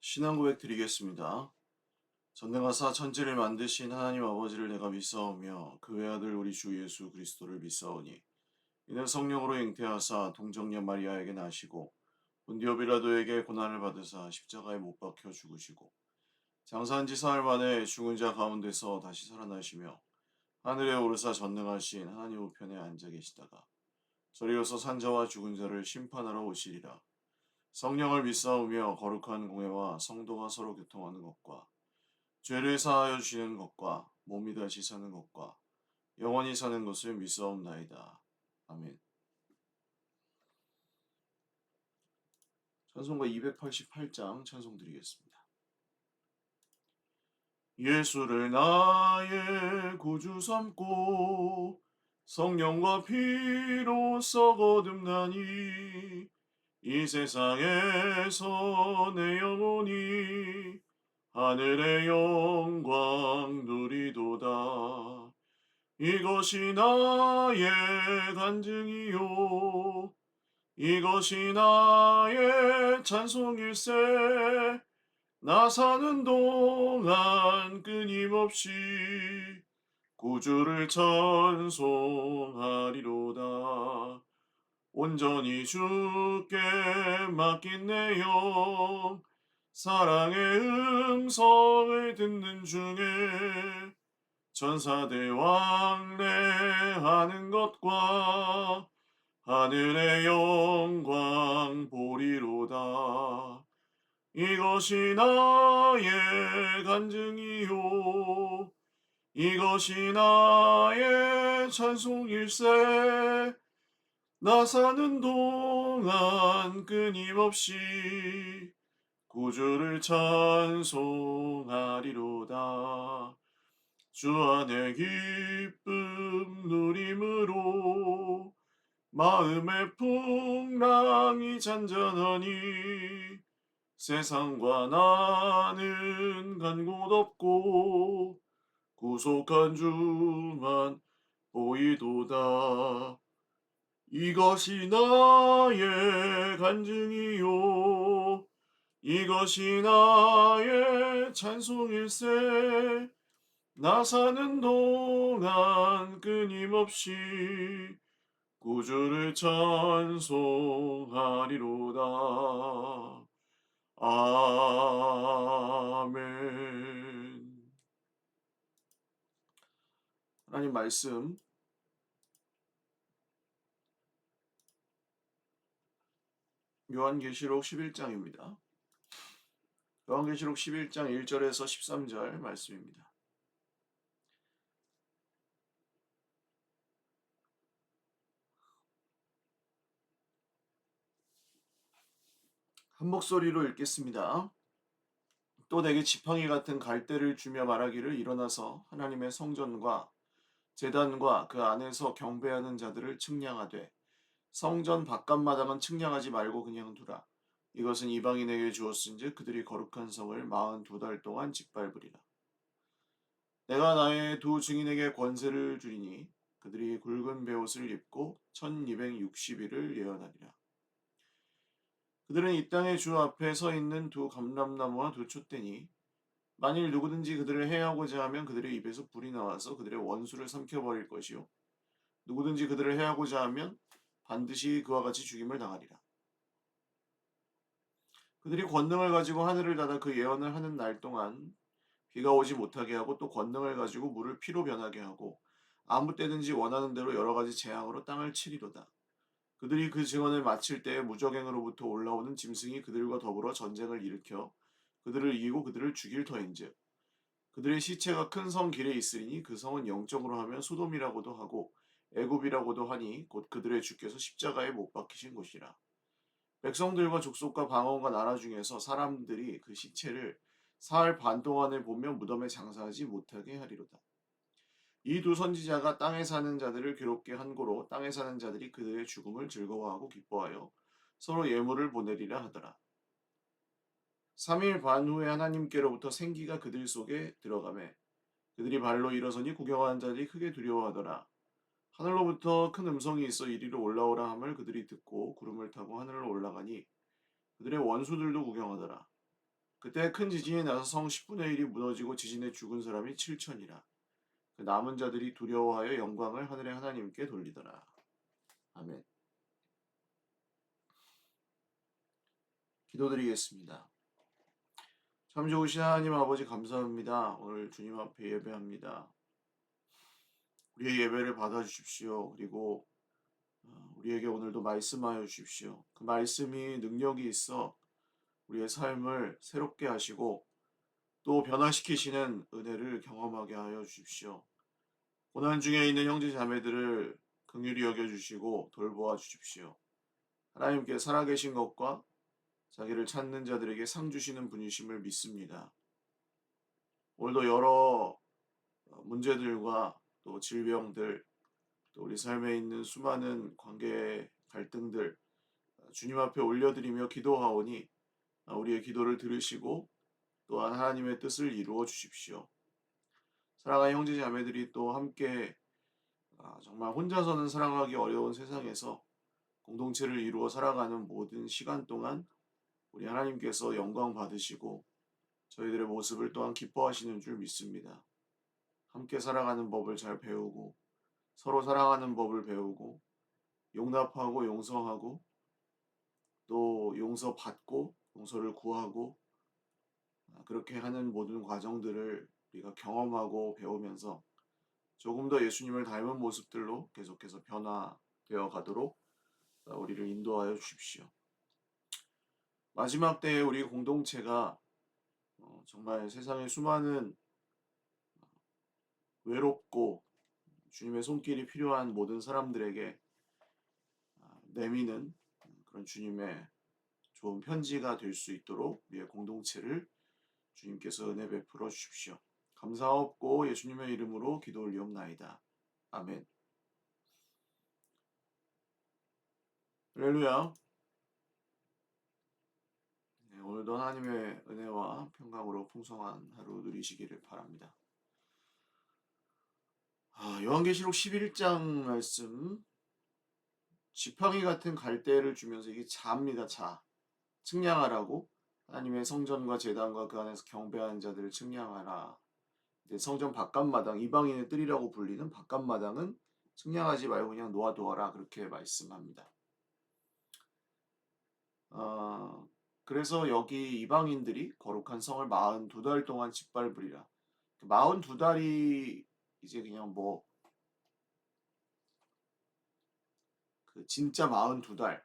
신앙 고백 드리겠습니다. 전능하사 천지를 만드신 하나님 아버지를 내가 믿사오며 그 외아들 우리 주 예수 그리스도를 믿사오니 이는 성령으로 잉태하사 동정녀 마리아에게 나시고 본디오 빌라도에게 고난을 받으사 십자가에 못 박혀 죽으시고 장사한 지 사흘 만에 죽은 자 가운데서 다시 살아나시며 하늘에 오르사 전능하신 하나님 우편에 앉아 계시다가 저리로서 산자와 죽은 자를 심판하러 오시리라. 성령을 믿사오며 거룩한 공회와 성도가 서로 교통하는 것과 죄를 사하여 주시는 것과 몸이 다시 사는 것과 영원히 사는 것을 믿사옵나이다. 아멘. 찬송가 288장 찬송 드리겠습니다. 예수를 나의 구주 삼고 성령과 피로 썩어듭나니 이 세상에서 내 영혼이 하늘의 영광 누리도다. 이것이 나의 간증이요 이것이 나의 찬송일세. 나 사는 동안 끊임없이 구주를 찬송하리로다. 온전히 주께 맡긴 내 영 사랑의 음성을 듣는 중에 천사들 왕래하는 것과 하늘의 영광 보리로다. 이것이 나의 간증이요 이것이 나의 찬송일세. 나 사는 동안 끊임없이 구주를 찬송하리로다. 주 안에 기쁨 누림으로 마음의 풍랑이 잔잔하니 세상과 나는 간 곳 없고 구속한 주만 보이도다. 이것이 나의 간증이요 이것이 나의 찬송일세. 나 사는 동안 끊임없이 구주를 찬송하리로다. 아멘. 하나님 말씀 요한계시록 11장입니다. 요한계시록 11장 1절에서 13절 말씀입니다. 한 목소리로 읽겠습니다. 또 내게 지팡이 같은 갈대를 주며 말하기를 일어나서 하나님의 성전과 제단과 그 안에서 경배하는 자들을 측량하되 성전 바깥마당은 측량하지 말고 그냥 두라. 이것은 이방인에게 주었은즉 그들이 거룩한 성을 42달 동안 짓밟으리라. 내가 나의 두 증인에게 권세를 주리니 그들이 굵은 베옷을 입고 1260일을 예언하리라. 그들은 이 땅의 주 앞에 서 있는 두 감람나무와 두 촛대니 만일 누구든지 그들을 해하고자 하면 그들의 입에서 불이 나와서 그들의 원수를 삼켜버릴 것이요 누구든지 그들을 해하고자 하면 반드시 그와 같이 죽임을 당하리라. 그들이 권능을 가지고 하늘을 닫아 그 예언을 하는 날 동안 비가 오지 못하게 하고 또 권능을 가지고 물을 피로 변하게 하고 아무 때든지 원하는 대로 여러 가지 재앙으로 땅을 치리로다. 그들이 그 증언을 마칠 때에 무적행으로부터 올라오는 짐승이 그들과 더불어 전쟁을 일으켜 그들을 이기고 그들을 죽일 터인즉 그들의 시체가 큰 성 길에 있으리니 그 성은 영적으로 하면 소돔이라고도 하고 애굽이라고도 하니 곧 그들의 주께서 십자가에 못 박히신 곳이라. 백성들과 족속과 방언과 나라 중에서 사람들이 그 시체를 사흘 반 동안을 보며 무덤에 장사하지 못하게 하리로다. 이 두 선지자가 땅에 사는 자들을 괴롭게 한 고로 땅에 사는 자들이 그들의 죽음을 즐거워하고 기뻐하여 서로 예물을 보내리라 하더라. 3일 반 후에 하나님께로부터 생기가 그들 속에 들어가매 그들이 발로 일어서니 구경하는 자들이 크게 두려워하더라. 하늘로부터 큰 음성이 있어 이리로 올라오라 함을 그들이 듣고 구름을 타고 하늘로 올라가니 그들의 원수들도 구경하더라. 그때 큰 지진이 나서 성 10분의 1이 무너지고 지진에 죽은 사람이 7천이라. 그 남은 자들이 두려워하여 영광을 하늘의 하나님께 돌리더라. 아멘. 기도드리겠습니다. 참 좋으신 하나님 아버지 감사합니다. 오늘 주님 앞에 예배합니다. 우리의 예배를 받아주십시오. 그리고 우리에게 오늘도 말씀하여 주십시오. 그 말씀이 능력이 있어 우리의 삶을 새롭게 하시고 또 변화시키시는 은혜를 경험하게 하여 주십시오. 고난 중에 있는 형제 자매들을 긍휼히 여겨주시고 돌보아 주십시오. 하나님께 살아계신 것과 자기를 찾는 자들에게 상 주시는 분이심을 믿습니다. 오늘도 여러 문제들과 또 질병들, 또 우리 삶에 있는 수많은 관계 갈등들 주님 앞에 올려드리며 기도하오니 우리의 기도를 들으시고 또한 하나님의 뜻을 이루어 주십시오. 사랑하는 형제 자매들이 또 함께 정말 혼자서는 살아가기 어려운 세상에서 공동체를 이루어 살아가는 모든 시간 동안 우리 하나님께서 영광 받으시고 저희들의 모습을 또한 기뻐하시는 줄 믿습니다. 함께 살아가는 법을 잘 배우고 서로 사랑하는 법을 배우고 용납하고 용서하고 또 용서받고 용서를 구하고 그렇게 하는 모든 과정들을 우리가 경험하고 배우면서 조금 더 예수님을 닮은 모습들로 계속해서 변화되어 가도록 우리를 인도하여 주십시오. 마지막 때에 우리 공동체가 정말 세상의 수많은 외롭고 주님의 손길이 필요한 모든 사람들에게 내미는 그런 주님의 좋은 편지가 될 수 있도록 우리의 공동체를 주님께서 은혜 베풀어 주십시오. 감사하옵고 예수님의 이름으로 기도 올리옵나이다. 아멘. 할렐루야. 네, 오늘도 하나님의 은혜와 평강으로 풍성한 하루 누리시기를 바랍니다. 요한계시록 11장 말씀, 지팡이 같은 갈대를 주면서 이게 자입니다. 자. 측량하라고 하나님의 성전과 제단과 그 안에서 경배하는 자들을 측량하라. 이제 성전 바깥마당, 이방인의 뜰이라고 불리는 바깥마당은 측량하지 말고 그냥 놓아두어라, 그렇게 말씀합니다. 그래서 여기 이방인들이 거룩한 성을 42달 동안 짓밟으리라. 42달이 이제 그냥 그 진짜 42달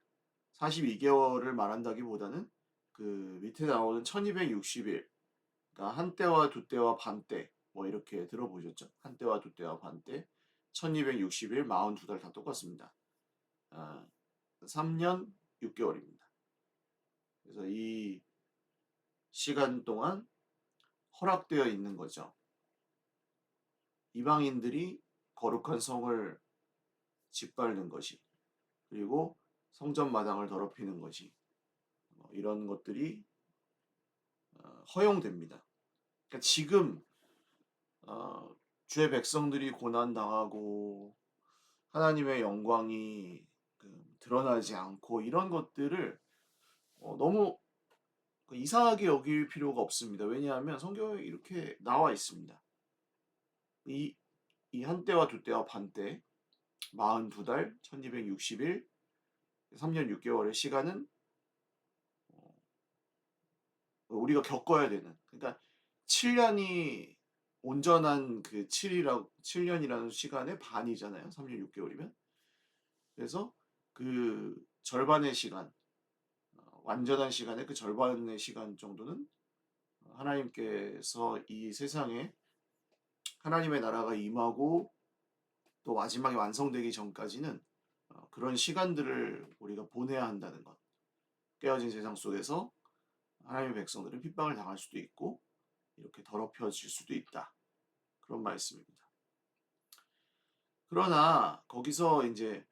42개월을 말한다기보다는 그 밑에 나오는 1260일, 그러니까 한때와 두때와 반때, 뭐 이렇게 들어보셨죠? 한때와 두때와 반때, 1260일, 42달 다 똑같습니다. 3년 6개월입니다. 그래서 이 시간 동안 허락되어 있는 거죠. 이방인들이 거룩한 성을 짓밟는 것이, 그리고 성전 마당을 더럽히는 것이, 이런 것들이 허용됩니다. 그러니까 지금 주의 백성들이 고난 당하고 하나님의 영광이 드러나지 않고 이런 것들을 너무 이상하게 여길 필요가 없습니다. 왜냐하면 성경에 이렇게 나와 있습니다. 이 한때와 두때와 반때 42달 1260일 3년 6개월의 시간은 우리가 겪어야 되는, 그러니까 7년이 온전한 그 7년이라는 시간의 반이잖아요. 3년 6개월이면. 그래서 그 절반의 시간, 완전한 시간의 그 절반의 시간 정도는 하나님께서 이 세상에 하나님의 나라가 임하고 또 마지막에 완성되기 전까지는 그런 시간들을 우리가 보내야 한다는 것. 깨어진 세상 속에서 하나님의 백성들은 핍박을 당할 수도 있고 이렇게 더럽혀질 수도 있다. 그런 말씀입니다. 그러나 거기서 이제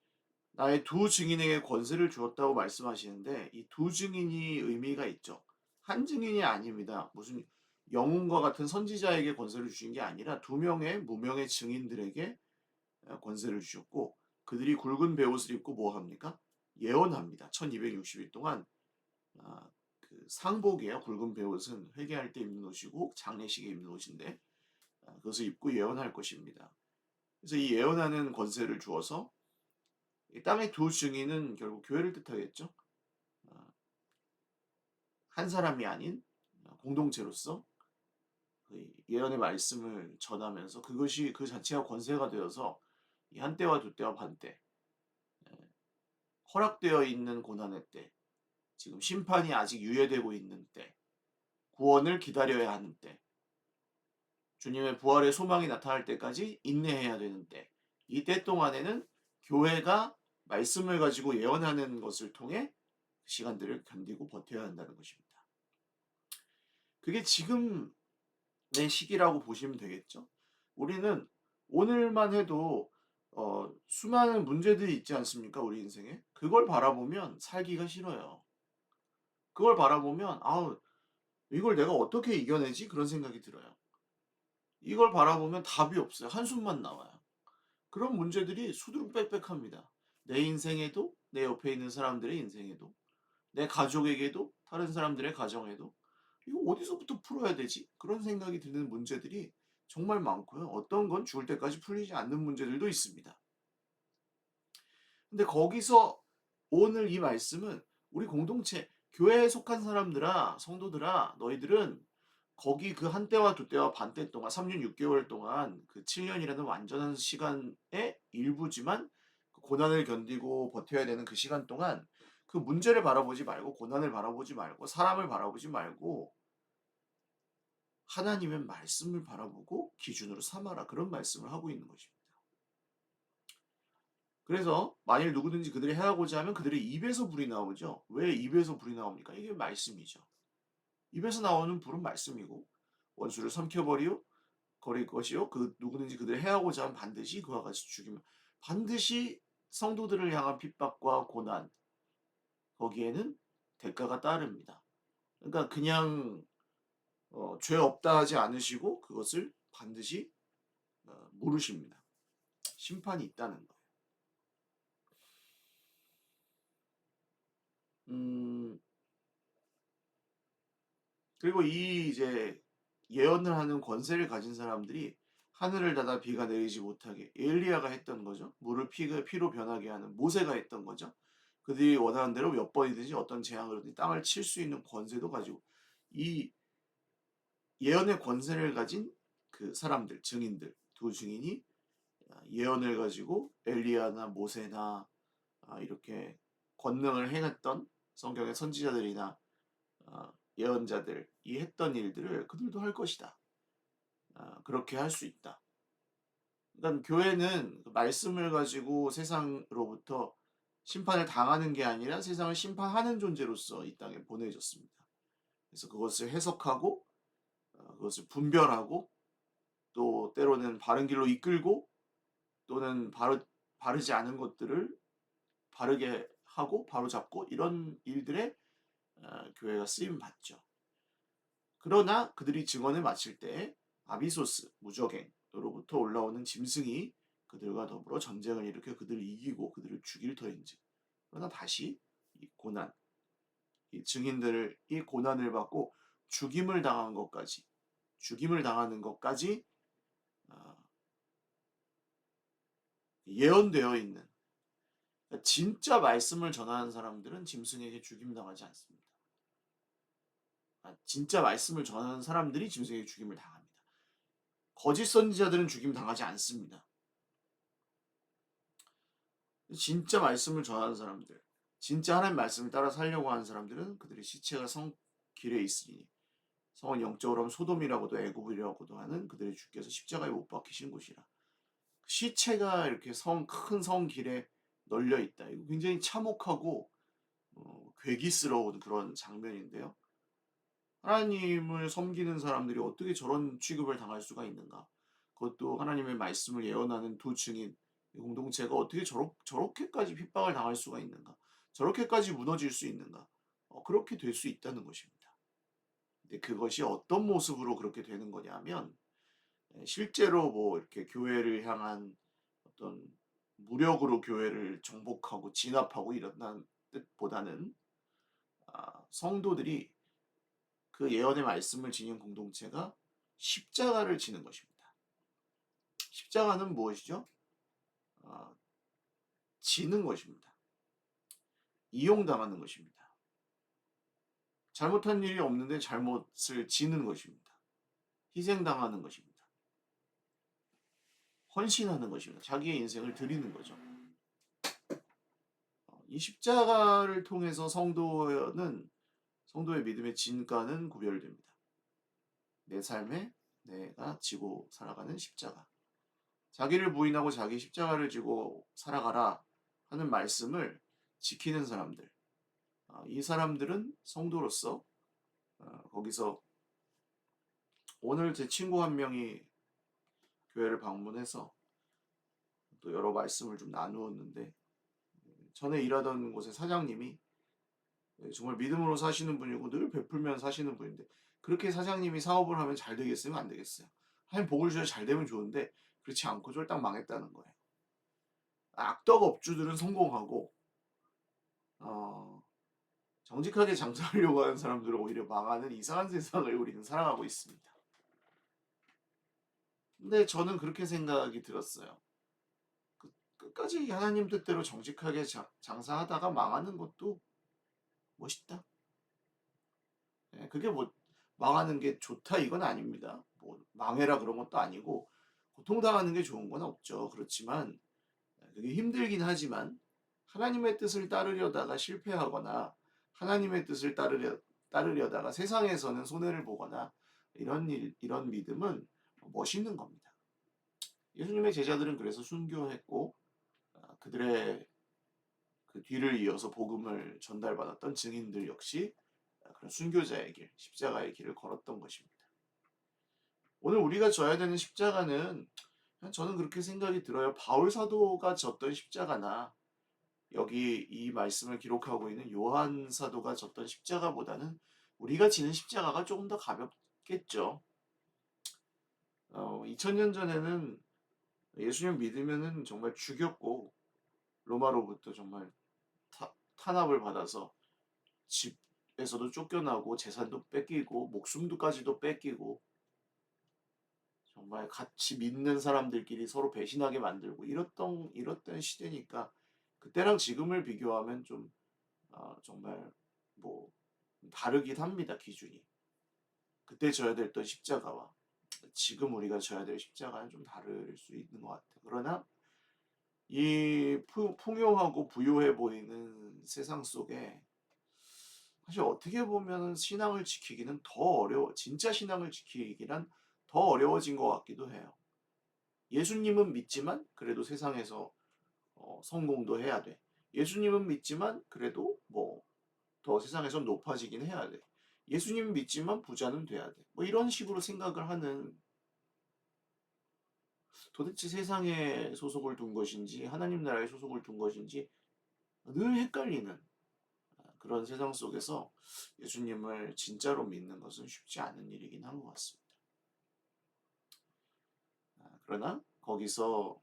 나의 두 증인에게 권세를 주었다고 말씀하시는데 이 두 증인이 의미가 있죠. 한 증인이 아닙니다. 무슨 영웅과 같은 선지자에게 권세를 주신 게 아니라 두 명의 무명의 증인들에게 권세를 주셨고 그들이 굵은 베옷을 입고 뭐 합니까? 예언합니다. 1260일 동안 그 상복이에요. 굵은 베옷은 회개할 때 입는 옷이고 장례식에 입는 옷인데 그것을 입고 예언할 것입니다. 그래서 이 예언하는 권세를 주어서 이 땅의 두 증인은 결국 교회를 뜻하겠죠. 어, 한 사람이 아닌 공동체로서 그 예언의 말씀을 전하면서 그것이 그 자체가 권세가 되어서 이 한때와 두때와 반때 허락되어 있는 고난의 때, 지금 심판이 아직 유예되고 있는 때, 구원을 기다려야 하는 때, 주님의 부활의 소망이 나타날 때까지 인내해야 되는 때, 이 때 동안에는 교회가 말씀을 가지고 예언하는 것을 통해 그 시간들을 견디고 버텨야 한다는 것입니다. 그게 지금의 시기라고 보시면 되겠죠. 우리는 오늘만 해도 수많은 문제들이 있지 않습니까? 우리 인생에. 그걸 바라보면 살기가 싫어요. 그걸 바라보면 아우 이걸 내가 어떻게 이겨내지? 그런 생각이 들어요. 이걸 바라보면 답이 없어요. 한숨만 나와요. 그런 문제들이 수두룩빽빽합니다. 내 인생에도 내 옆에 있는 사람들의 인생에도 내 가족에게도 다른 사람들의 가정에도 이거 어디서부터 풀어야 되지? 그런 생각이 드는 문제들이 정말 많고요. 어떤 건 죽을 때까지 풀리지 않는 문제들도 있습니다. 근데 거기서 오늘 이 말씀은 우리 공동체 교회에 속한 사람들아 성도들아 너희들은 거기 그 한때와 두때와 반때 동안 3년 6개월 동안 그 7년이라는 완전한 시간의 일부지만 그 고난을 견디고 버텨야 되는 그 시간 동안 그 문제를 바라보지 말고 고난을 바라보지 말고 사람을 바라보지 말고 하나님의 말씀을 바라보고 기준으로 삼아라 그런 말씀을 하고 있는 것입니다. 그래서 만일 누구든지 그들이 해하고자 하면 그들의 입에서 불이 나오죠. 왜 입에서 불이 나옵니까? 이게 말씀이죠. 입에서 나오는 불은 말씀이고 원수를 삼켜버리오 거릴 것이요 그 누구든지 그들을 해하고자 하면 반드시 그와 같이 죽이면 반드시 성도들을 향한 핍박과 고난 거기에는 대가가 따릅니다. 그러니까 그냥 죄 없다 하지 않으시고 그것을 반드시 물으십니다. 심판이 있다는 거예요. 음, 그리고 이 이제 예언을 하는 권세를 가진 사람들이 하늘을 닫아 비가 내리지 못하게 엘리야가 했던 거죠. 물을 피로 변하게 하는 모세가 했던 거죠. 그들이 원하는 대로 몇 번이든지 어떤 재앙으로든지 땅을 칠 수 있는 권세도 가지고 이 예언의 권세를 가진 그 사람들, 증인들, 두 증인이 예언을 가지고 엘리야나 모세나 이렇게 권능을 행했던 성경의 선지자들이나 예언자들이 했던 일들을 그들도 할 것이다. 그렇게 할 수 있다. 그러니까 교회는 그 말씀을 가지고 세상으로부터 심판을 당하는 게 아니라 세상을 심판하는 존재로서 이 땅에 보내졌습니다. 그래서 그것을 해석하고 그것을 분별하고 또 때로는 바른 길로 이끌고 또는 바르지 않은 것들을 바르게 하고 바로잡고 이런 일들에 교회가 쓰임 받죠. 그러나 그들이 증언을 마칠 때 아비소스 무적행으로부터 올라오는 짐승이 그들과 더불어 전쟁을 일으켜 그들을 이기고 그들을 죽일 터인즉 그러나 다시 이 고난 이 증인들을 이 고난을 받고 죽임을 당하는 것까지 어, 예언되어 있는 그러니까 진짜 말씀을 전하는 사람들은 짐승에게 죽임 당하지 않습니다. 진짜 말씀을 전하는 사람들이 짐승에게 죽임을 당합니다. 거짓 선지자들은 죽임 당하지 않습니다. 진짜 말씀을 전하는 사람들, 진짜 하나님 말씀을 따라 살려고 하는 사람들은 그들의 시체가 성 길에 있으니 성은 영적으로 하면 소돔이라고도 애굽이라고도 하는 그들의 주께서 십자가에 못 박히신 곳이라. 시체가 이렇게 큰 성 길에 널려 있다. 이거 굉장히 참혹하고 괴기스러운 그런 장면인데요. 하나님을 섬기는 사람들이 어떻게 저런 취급을 당할 수가 있는가? 그것도 하나님의 말씀을 예언하는 두 증인 공동체가 어떻게 저렇게까지 핍박을 당할 수가 있는가? 저렇게까지 무너질 수 있는가? 그렇게 될 수 있다는 것입니다. 근데 그것이 어떤 모습으로 그렇게 되는 거냐면 실제로 뭐 이렇게 교회를 향한 어떤 무력으로 교회를 정복하고 진압하고 이런 뜻보다는 성도들이 그 예언의 말씀을 지닌 공동체가 십자가를 지는 것입니다. 십자가는 무엇이죠? 어, 지는 것입니다. 이용당하는 것입니다. 잘못한 일이 없는데 잘못을 지는 것입니다. 희생당하는 것입니다. 헌신하는 것입니다. 자기의 인생을 드리는 거죠. 이 십자가를 통해서 성도의 믿음의 진가는 구별됩니다. 내 삶에 내가 지고 살아가는 십자가. 자기를 부인하고 자기 십자가를 지고 살아가라 하는 말씀을 지키는 사람들. 이 사람들은 성도로서 거기서 오늘 제 친구 한 명이 교회를 방문해서 또 여러 말씀을 좀 나누었는데 전에 일하던 곳의 사장님이 정말 믿음으로 사시는 분이고 늘 베풀면 사시는 분인데 그렇게 사장님이 사업을 하면 잘 되겠어요? 안 되겠어요? 하나님 복을 주셔서 잘 되면 좋은데 그렇지 않고 쫄딱 망했다는 거예요. 악덕 업주들은 성공하고 정직하게 장사하려고 하는 사람들은 오히려 망하는 이상한 세상을 우리는 살아가고 있습니다. 근데 저는 그렇게 생각이 들었어요. 끝까지 하나님 뜻대로 정직하게 장사하다가 망하는 것도 멋있다. 그게 뭐 망하는 게 좋다 이건 아닙니다. 뭐 망해라 그런 것도 아니고 고통당하는 게 좋은 건 없죠. 그렇지만 그게 힘들긴 하지만 하나님의 뜻을 따르려다가 실패하거나 하나님의 뜻을 따르려다가 세상에서는 손해를 보거나 이런 믿음은 멋있는 겁니다. 예수님의 제자들은 그래서 순교했고 그들의 그 뒤를 이어서 복음을 전달받았던 증인들 역시 그런 순교자의 길, 십자가의 길을 걸었던 것입니다. 오늘 우리가 져야 되는 십자가는 저는 그렇게 생각이 들어요. 바울 사도가 졌던 십자가나 여기 이 말씀을 기록하고 있는 요한 사도가 졌던 십자가보다는 우리가 지는 십자가가 조금 더 가볍겠죠. 2000년 전에는 예수님 믿으면은 정말 죽였고 로마로부터 정말 탄압을 받아서 집에서도 쫓겨나고 재산도 뺏기고 목숨도까지도 뺏기고 정말 같이 믿는 사람들끼리 서로 배신하게 만들고 이랬던 시대니까 그때랑 지금을 비교하면 좀 정말 뭐 다르긴 합니다. 기준이. 그때 져야 됐던 십자가와 지금 우리가 져야 될 십자가는 좀 다를 수 있는 것 같아요. 그러나 이 풍요하고 부유해 보이는 세상 속에 사실 어떻게 보면 신앙을 지키기는 진짜 신앙을 지키기란 더 어려워진 것 같기도 해요. 예수님은 믿지만 그래도 세상에서 성공도 해야 돼. 예수님은 믿지만 그래도 뭐 더 세상에서 높아지긴 해야 돼. 예수님은 믿지만 부자는 돼야 돼. 뭐 이런 식으로 생각을 하는 도대체 세상에 소속을 둔 것인지 하나님 나라에 소속을 둔 것인지 늘 헷갈리는 그런 세상 속에서 예수님을 진짜로 믿는 것은 쉽지 않은 일이긴 한 것 같습니다. 그러나 거기서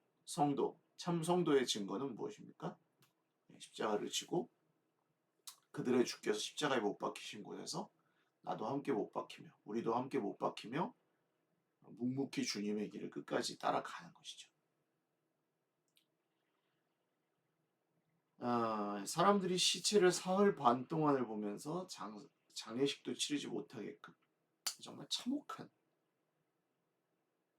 참 성도의 증거는 무엇입니까? 십자가를 지고 그들의 주께서 십자가에 못 박히신 곳에서 나도 함께 못 박히며 우리도 함께 못 박히며 묵묵히 주님의 길을 끝까지 따라가는 것이죠. 사람들이 시체를 사흘 반 동안을 보면서 장례식도 치르지 못하게끔 정말 참혹한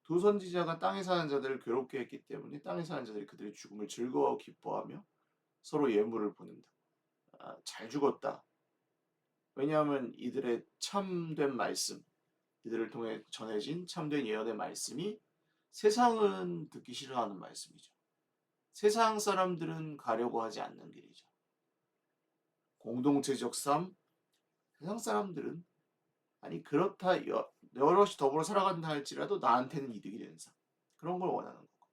두 선지자가 땅에 사는 자들을 괴롭게 했기 때문에 땅에 사는 자들이 그들의 죽음을 즐거워 기뻐하며 서로 예물을 보낸다. 잘 죽었다. 왜냐하면 이들의 참된 말씀, 이들을 통해 전해진 참된 예언의 말씀이 세상은 듣기 싫어하는 말씀이죠. 세상 사람들은 가려고 하지 않는 길이죠. 공동체적 삶, 세상 사람들은 아니 그렇다 여럿이 더불어 살아간다 할지라도 나한테는 이득이 되는 삶 그런 걸 원하는 거고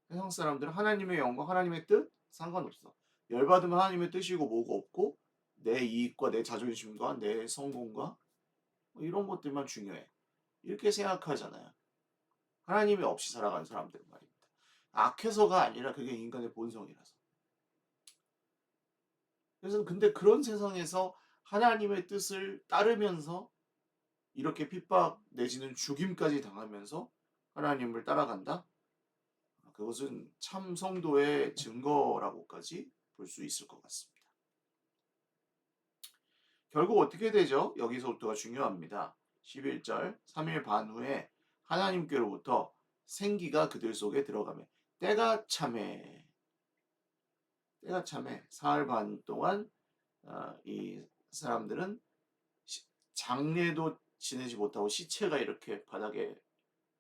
세상 사람들은 하나님의 영광, 하나님의 뜻 상관없어. 열받으면 하나님의 뜻이고 뭐고 없고 내 이익과 내 자존심과 내 성공과 뭐 이런 것들만 중요해. 이렇게 생각하잖아요. 하나님이 없이 살아가는 사람들은 말입니다. 악해서가 아니라 그게 인간의 본성이라서. 그래서 근데 그런 세상에서 하나님의 뜻을 따르면서 이렇게 핍박 내지는 죽임까지 당하면서 하나님을 따라간다? 그것은 참 성도의 증거라고까지 볼 수 있을 것 같습니다. 결국 어떻게 되죠? 여기서부터가 중요합니다. 11절 3일 반 후에 하나님께로부터 생기가 그들 속에 들어가매 때가 참해 사흘 반 동안 이 사람들은 장례도 지내지 못하고 시체가 이렇게 바닥에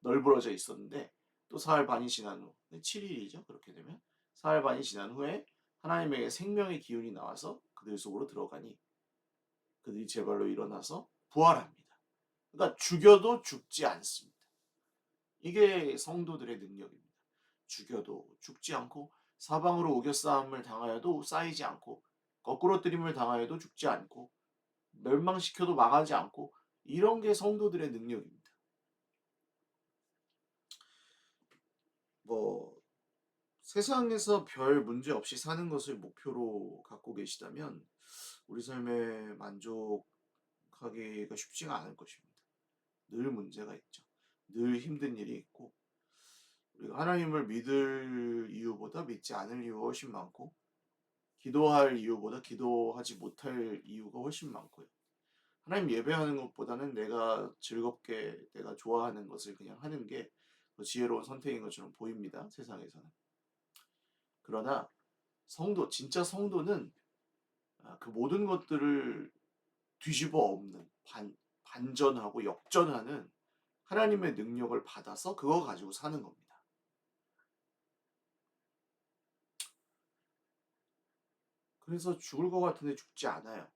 널브러져 있었는데 또 사흘 반이 지난 후 7일이죠. 그렇게 되면 사흘 반이 지난 후에 하나님에게 생명의 기운이 나와서 그들 속으로 들어가니 그들이 제발로 일어나서 부활합니다. 그러니까 죽여도 죽지 않습니다. 이게 성도들의 능력입니다. 죽여도 죽지 않고 사방으로 우겨싸움을 당하여도 쌓이지 않고 거꾸로 뜨림을 당하여도 죽지 않고 멸망시켜도 망하지 않고 이런 게 성도들의 능력입니다. 뭐 세상에서 별 문제 없이 사는 것을 목표로 갖고 계시다면 우리 삶에 만족하기가 쉽지가 않을 것입니다. 늘 문제가 있죠. 늘 힘든 일이 있고 우리가 하나님을 믿을 이유보다 믿지 않을 이유가 훨씬 많고 기도할 이유보다 기도하지 못할 이유가 훨씬 많고요. 하나님 예배하는 것보다는 내가 즐겁게 내가 좋아하는 것을 그냥 하는 게 더 지혜로운 선택인 것처럼 보입니다. 세상에서는. 그러나 진짜 성도는 그 모든 것들을 뒤집어 엎는 반전하고 역전하는 하나님의 능력을 받아서 그거 가지고 사는 겁니다. 그래서 죽을 것 같은데 죽지 않아요.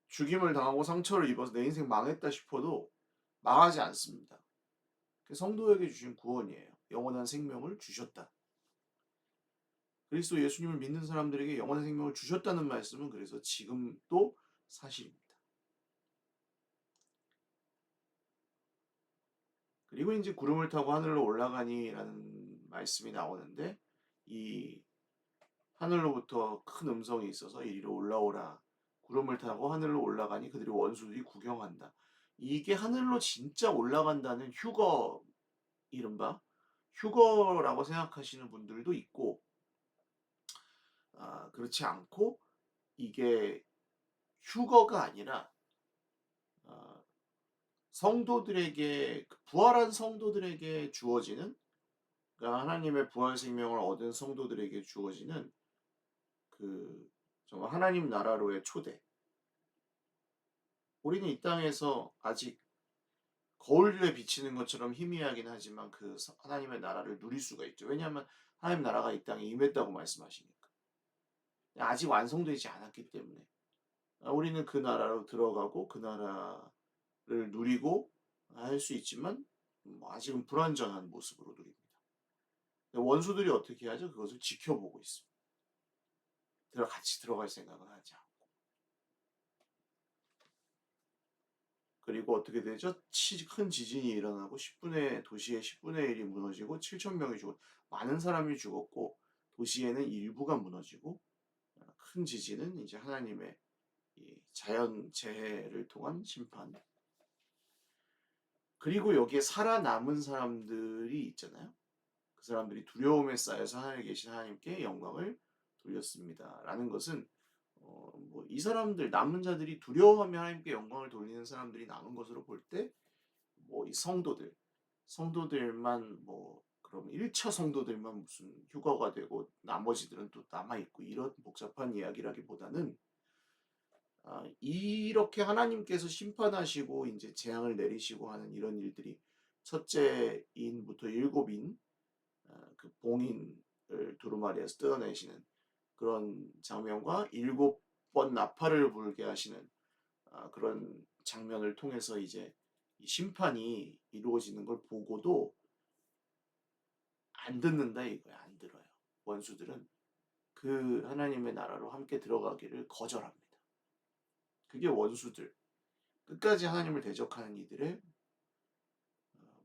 죽임을 당하고 상처를 입어서 내 인생 망했다 싶어도 망하지 않습니다. 성도에게 주신 구원이에요. 영원한 생명을 주셨다. 그리스도 예수님을 믿는 사람들에게 영원한 생명을 주셨다는 말씀은 그래서 지금도 사실입니다. 그리고 이제 구름을 타고 하늘로 올라가니라는 말씀이 나오는데 이 하늘로부터 큰 음성이 있어서 이리로 올라오라. 구름을 타고 하늘로 올라가니 그들이 원수들이 구경한다. 이게 하늘로 진짜 올라간다는 이른바 휴거라고 생각하시는 분들도 있고 그렇지 않고 이게 휴거가 아니라 아, 성도들에게 부활한 성도들에게 주어지는 그러니까 하나님의 부활 생명을 얻은 성도들에게 주어지는 그 정말 하나님 나라로의 초대. 우리는 이 땅에서 아직 거울에 비치는 것처럼 희미하긴 하지만 그 하나님의 나라를 누릴 수가 있죠. 왜냐하면 하나님 나라가 이 땅에 임했다고 말씀하시니까. 아직 완성되지 않았기 때문에 우리는 그 나라로 들어가고 그 나라를 누리고 할 수 있지만 아직은 불완전한 모습으로 누립니다. 원수들이 어떻게 하죠? 그것을 지켜보고 있습니다. 같이 들어갈 생각은 하지 않고. 그리고 어떻게 되죠? 큰 지진이 일어나고 도시의 10분의 1이 무너지고 7천 명이 죽고 많은 사람이 죽었고 도시에는 일부가 무너지고 큰 지진은 이제 하나님의 자연 재해를 통한 심판. 그리고 여기에 살아남은 사람들이 있잖아요. 그 사람들이 두려움에 쌓여서 하늘에 계신 하나님께 영광을 돌렸습니다. 라는 것은 이 사람들 남은 자들이 두려워하며 하나님께 영광을 돌리는 사람들이 남은 것으로 볼 때 이 성도들만 그럼 1차 성도들만 무슨 휴거가 되고 나머지들은 또 남아 있고 이런 복잡한 이야기라기보다는 이렇게 하나님께서 심판하시고 이제 재앙을 내리시고 하는 이런 일들이 첫째 인부터 7인 그 봉인을 두루마리에서 뜯어내시는 그런 장면과 7번 나팔을 불게 하시는 그런 장면을 통해서 이제 이 심판이 이루어지는 걸 보고도 안 듣는다 이거야. 안 들어요. 원수들은 그 하나님의 나라로 함께 들어가기를 거절합니다. 그게 원수들 끝까지 하나님을 대적하는 이들의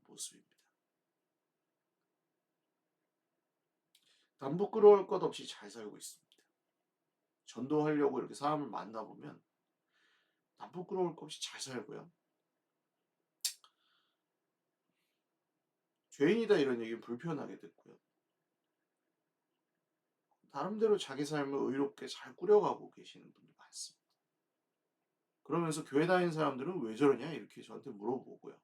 모습입니다. 담 부끄러울 것 없이 잘 살고 있습니다. 전도하려고 이렇게 사람을 만나보면 남 부끄러울 것 없이 잘 살고요. 죄인이다 이런 얘기는 불편하게 듣고요. 나름대로 자기 삶을 의롭게 잘 꾸려가고 계시는 분들 많습니다. 그러면서 교회 다니는 사람들은 왜 저러냐 이렇게 저한테 물어보고요.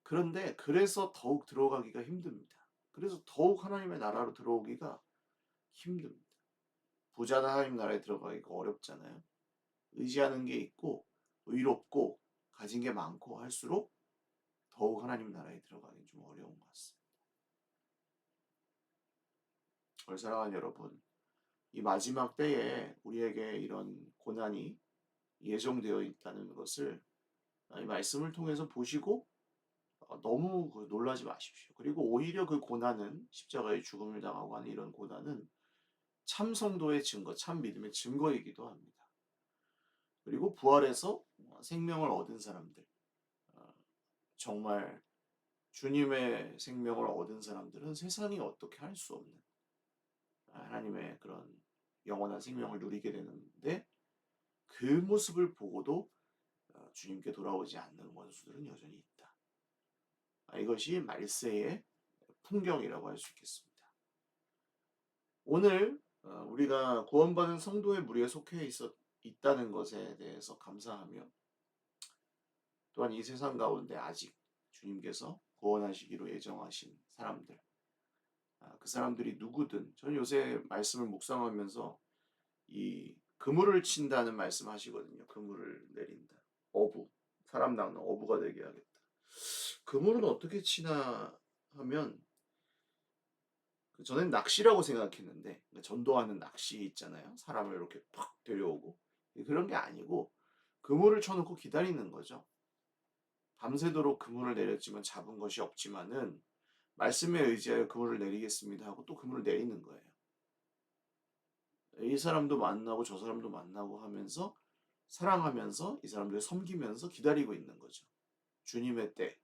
그런데 그래서 더욱 들어가기가 힘듭니다. 그래서 더욱 하나님의 나라로 들어오기가 힘듭니다. 부자는 하나님 나라에 들어가기가 어렵잖아요. 의지하는 게 있고 의롭고 가진 게 많고 할수록 더욱 하나님 나라에 들어가기 좀 어려운 것 같습니다. 저를 사랑하는 여러분, 이 마지막 때에 우리에게 이런 고난이 예정되어 있다는 것을 이 말씀을 통해서 보시고 너무 놀라지 마십시오. 그리고 오히려 그 고난은 십자가의 죽음을 당하고 하는 이런 고난은 참 성도의 증거, 참 믿음의 증거이기도 합니다. 그리고 부활해서 생명을 얻은 사람들, 어, 정말 주님의 생명을 얻은 사람들은 세상이 어떻게 할 수 없는 하나님의 그런 영원한 생명을 누리게 되는데 그 모습을 보고도 주님께 돌아오지 않는 원수들은 여전히 있다. 이것이 말세의 풍경이라고 할 수 있겠습니다. 오늘 우리가 구원받은 성도의 무리에 속해 있다는 것에 대해서 감사하며 또한 이 세상 가운데 아직 주님께서 구원하시기로 예정하신 사람들, 그 사람들이 누구든 저는 요새 말씀을 묵상하면서 이 그물을 친다는 말씀 하시거든요. 그물을 내린다. 어부, 사람 낚는 어부가 되게 하겠다. 그물은 어떻게 치나 하면 저는 낚시라고 생각했는데 전도하는 낚시 있잖아요. 사람을 이렇게 팍 데려오고 그런 게 아니고 그물을 쳐놓고 기다리는 거죠. 밤새도록 그물을 내렸지만 잡은 것이 없지만은 말씀에 의지하여 그물을 내리겠습니다 하고 또 그물을 내리는 거예요. 이 사람도 만나고 저 사람도 만나고 하면서 사랑하면서 이 사람들을 섬기면서 기다리고 있는 거죠. 주님의 때,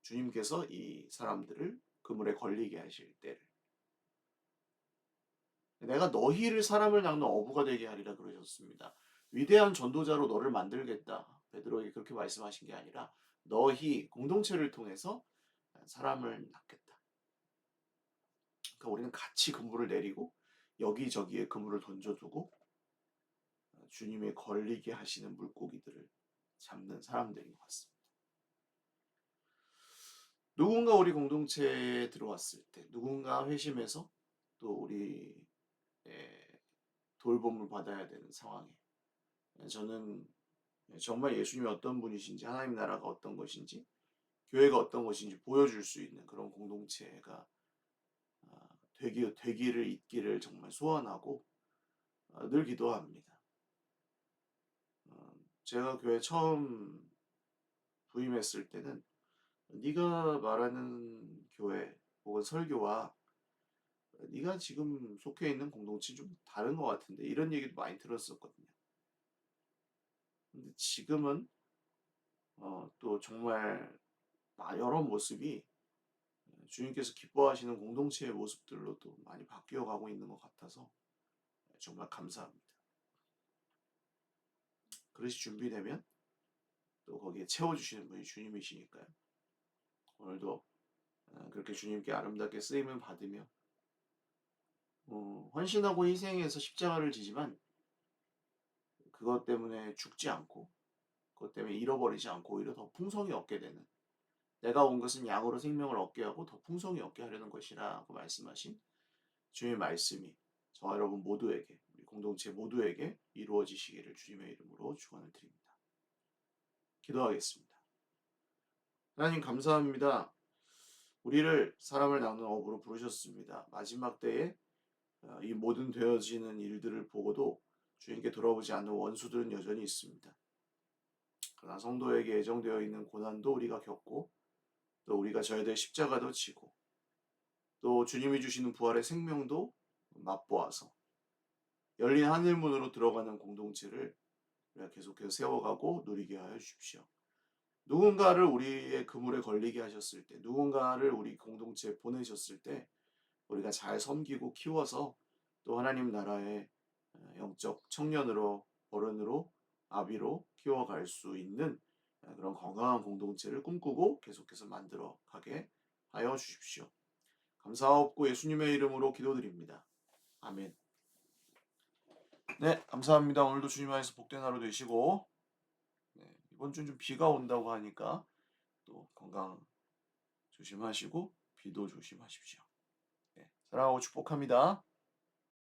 주님께서 이 사람들을 그물에 걸리게 하실 때를. 내가 너희를 사람을 낚는 어부가 되게 하리라 그러셨습니다. 위대한 전도자로 너를 만들겠다. 베드로에게 그렇게 말씀하신 게 아니라 너희 공동체를 통해서 사람을 낚겠다. 그러니까 우리는 같이 그물을 내리고 여기저기에 그물을 던져두고 주님의 걸리게 하시는 물고기들을 잡는 사람들인 것 같습니다. 누군가 우리 공동체에 들어왔을 때 누군가 회심해서 또 우리 돌봄을 받아야 되는 상황에 저는 정말 예수님이 어떤 분이신지 하나님 나라가 어떤 것인지 교회가 어떤 것인지 보여줄 수 있는 그런 공동체가 되기를 있기를 정말 소원하고 늘 기도합니다. 제가 교회 처음 부임했을 때는 네가 말하는 교회 혹은 설교와 네가 지금 속해 있는 공동체 좀 다른 것 같은데 이런 얘기도 많이 들었었거든요. 근데 지금은 또 정말 여러 모습이 주님께서 기뻐하시는 공동체의 모습들로 또 많이 바뀌어 가고 있는 것 같아서 정말 감사합니다. 그릇이 준비되면 또 거기에 채워주시는 분이 주님이시니까요. 오늘도 그렇게 주님께 아름답게 쓰임을 받으며 헌신하고 희생해서 십자가를 지지만 그것 때문에 죽지 않고 그것 때문에 잃어버리지 않고 오히려 더 풍성히 얻게 되는 내가 온 것은 양으로 생명을 얻게 하고 더 풍성히 얻게 하려는 것이라고 말씀하신 주님의 말씀이 저와 여러분 모두에게 우리 공동체 모두에게 이루어지시기를 주님의 이름으로 축원을 드립니다. 기도하겠습니다. 하나님 감사합니다. 우리를 사람을 낚는 어부로 부르셨습니다. 마지막 때에 이 모든 되어지는 일들을 보고도 주님께 돌아오지 않는 원수들은 여전히 있습니다. 그러나 성도에게 예정되어 있는 고난도 우리가 겪고 또 우리가 져야 될 십자가도 지고 또 주님이 주시는 부활의 생명도 맛보아서 열린 하늘문으로 들어가는 공동체를 우리가 계속해서 세워가고 누리게 하여 주십시오. 누군가를 우리의 그물에 걸리게 하셨을 때 누군가를 우리 공동체에 보내셨을 때 우리가 잘 섬기고 키워서 또 하나님 나라의 영적 청년으로 어른으로 아비로 키워갈 수 있는 그런 건강한 공동체를 꿈꾸고 계속해서 만들어 가게 하여 주십시오. 감사하옵고 예수님의 이름으로 기도드립니다. 아멘. 네, 감사합니다. 오늘도 주님 안에서 복된 하루 되시고, 네, 이번 주는 좀 비가 온다고 하니까 또 건강 조심하시고 비도 조심하십시오. 네, 사랑하고 축복합니다.